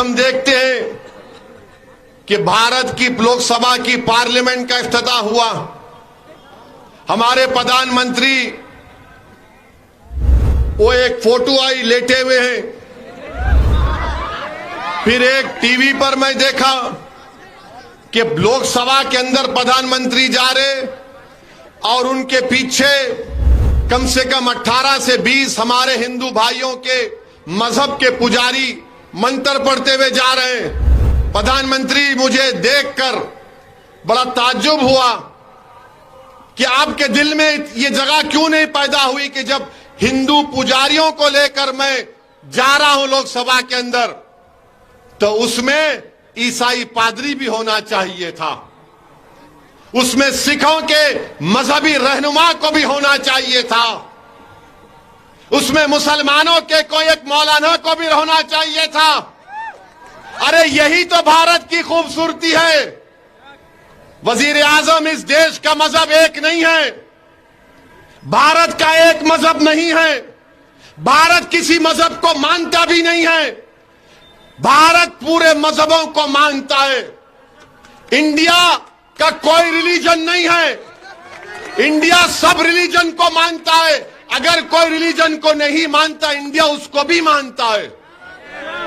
हम देखते हैं कि भारत की लोकसभा की पार्लियामेंट का इफ्तिताह हुआ। हमारे प्रधानमंत्री वो एक फोटो आई लेटे हुए हैं। फिर एक टीवी पर मैं देखा कि लोकसभा के अंदर प्रधानमंत्री जा रहे और उनके पीछे कम से कम 18 से 20 हमारे हिंदू भाइयों के मजहब के पुजारी मंत्र पढ़ते हुए जा रहे हैं। प्रधानमंत्री, मुझे देखकर बड़ा ताज्जुब हुआ कि आपके दिल में ये जगह क्यों नहीं पैदा हुई कि जब हिंदू पुजारियों को लेकर मैं जा रहा हूं लोकसभा के अंदर, तो उसमें ईसाई पादरी भी होना चाहिए था, उसमें सिखों के मजहबी रहनुमा को भी होना चाहिए था, उसमें मुसलमानों के कोई एक मौलाना को भी होना चाहिए था। अरे यही तो भारत की खूबसूरती है। वजीर आजम, इस देश का मजहब एक नहीं है, भारत का एक मजहब नहीं है, भारत किसी मजहब को मानता भी नहीं है, भारत पूरे मजहबों को मानता है। इंडिया का कोई रिलीजन नहीं है, इंडिया सब रिलीजन को मानता है। अगर कोई रिलीजन को नहीं मानता, इंडिया उसको भी मानता है।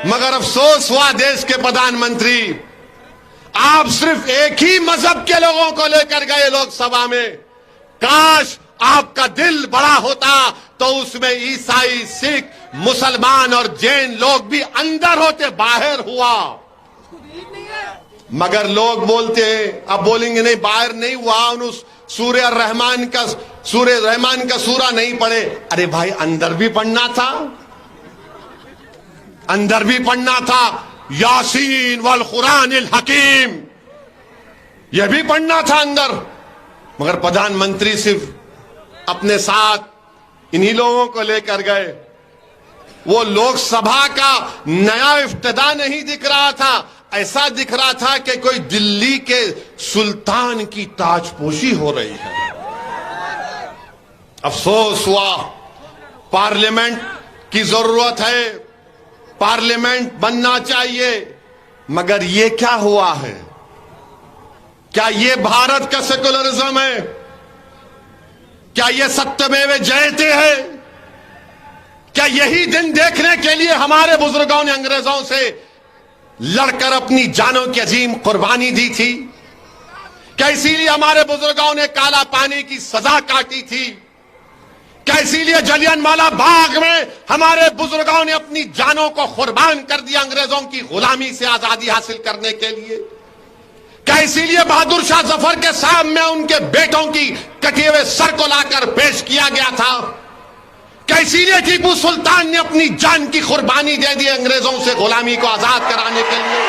मगर अफसोस हुआ देश के प्रधानमंत्री, आप सिर्फ एक ही मजहब के लोगों को लेकर गए लोकसभा में। काश आपका दिल बड़ा होता तो उसमें ईसाई, सिख, मुसलमान और जैन लोग भी अंदर होते, बाहर हुआ। मगर लोग बोलते हैं, अब बोलेंगे नहीं बाहर नहीं हुआ, उस सूर्य रहमान का सूरा नहीं पढ़े। अरे भाई, अंदर भी पढ़ना था, अंदर भी पढ़ना था। यासीन वल कुरानिल हकीम, यह भी पढ़ना था अंदर। मगर प्रधानमंत्री सिर्फ अपने साथ इन्हीं लोगों को लेकर गए। वो लोकसभा का नया इफ्तिताह नहीं दिख रहा था, ऐसा दिख रहा था कि कोई दिल्ली के सुल्तान की ताजपोशी हो रही है। अफसोस हुआ। पार्लियामेंट की जरूरत है, पार्लियामेंट बनना चाहिए, मगर ये क्या हुआ है? क्या ये भारत का सेकुलरिज्म है? क्या ये सत्यमेव जयते है? क्या यही दिन देखने के लिए हमारे बुजुर्गों ने अंग्रेजों से लड़कर अपनी जानों की अजीम कुर्बानी दी थी? क्या इसीलिए हमारे बुजुर्गों ने काला पानी की सजा काटी थी? क्या इसीलिए जलियांवाला बाग में हमारे बुजुर्गों ने अपनी जानों को कुर्बान कर दिया अंग्रेजों की गुलामी से आजादी हासिल करने के लिए? क्या इसीलिए बहादुर शाह जफर के सामने उनके बेटों की कटे हुए सर को लाकर पेश किया गया था? क्या इसीलिए टीपू सुल्तान ने अपनी जान की कुर्बानी दे दी अंग्रेजों से गुलामी को आजाद कराने के लिए?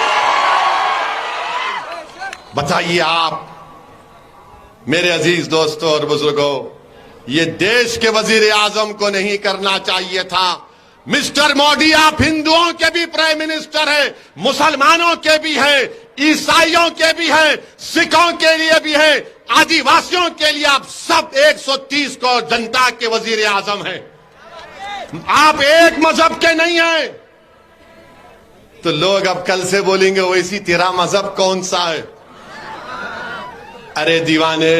बताइए आप मेरे अजीज दोस्तों और बुजुर्गों, ये देश के वजीर आजम को नहीं करना चाहिए था। मिस्टर मोदी, आप हिंदुओं के भी प्राइम मिनिस्टर हैं, मुसलमानों के भी हैं, ईसाइयों के भी हैं, सिखों के लिए भी हैं, आदिवासियों के लिए आप सब 130 करोड़ जनता के वजीर आजम हैं। आप एक मजहब के नहीं हैं। तो लोग अब कल से बोलेंगे वैसी तेरा मजहब कौन सा है? अरे दीवाने,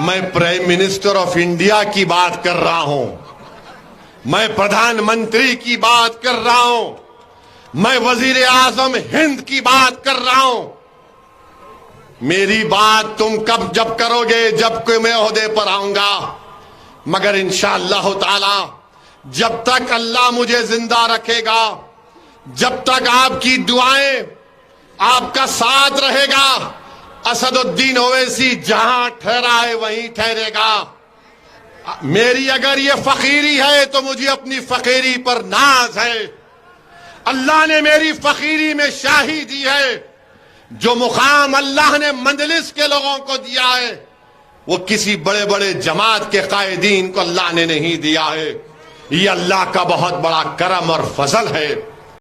मैं प्राइम मिनिस्टर ऑफ इंडिया की बात कर रहा हूं, मैं प्रधानमंत्री की बात कर रहा हूं, मैं वजीर आजम हिंद की बात कर रहा हूं। मेरी बात तुम कब जब करोगे? जब कोई मैं ओहदे पर आऊंगा। मगर इंशाअल्लाह ताला जब तक अल्लाह मुझे जिंदा रखेगा, जब तक आपकी दुआएं, आपका साथ रहेगा, असदुद्दीन ओवैसी जहां ठहरा है वहीं ठहरेगा। मेरी अगर ये फकीरी है तो मुझे अपनी फकीरी पर नाज है। अल्लाह ने मेरी फकीरी में शाही दी है। जो मुकाम अल्लाह ने मंजलिस के लोगों को दिया है, वो किसी बड़े बड़े जमात के कायदीन को अल्लाह ने नहीं दिया है। ये अल्लाह का बहुत बड़ा करम और फजल है।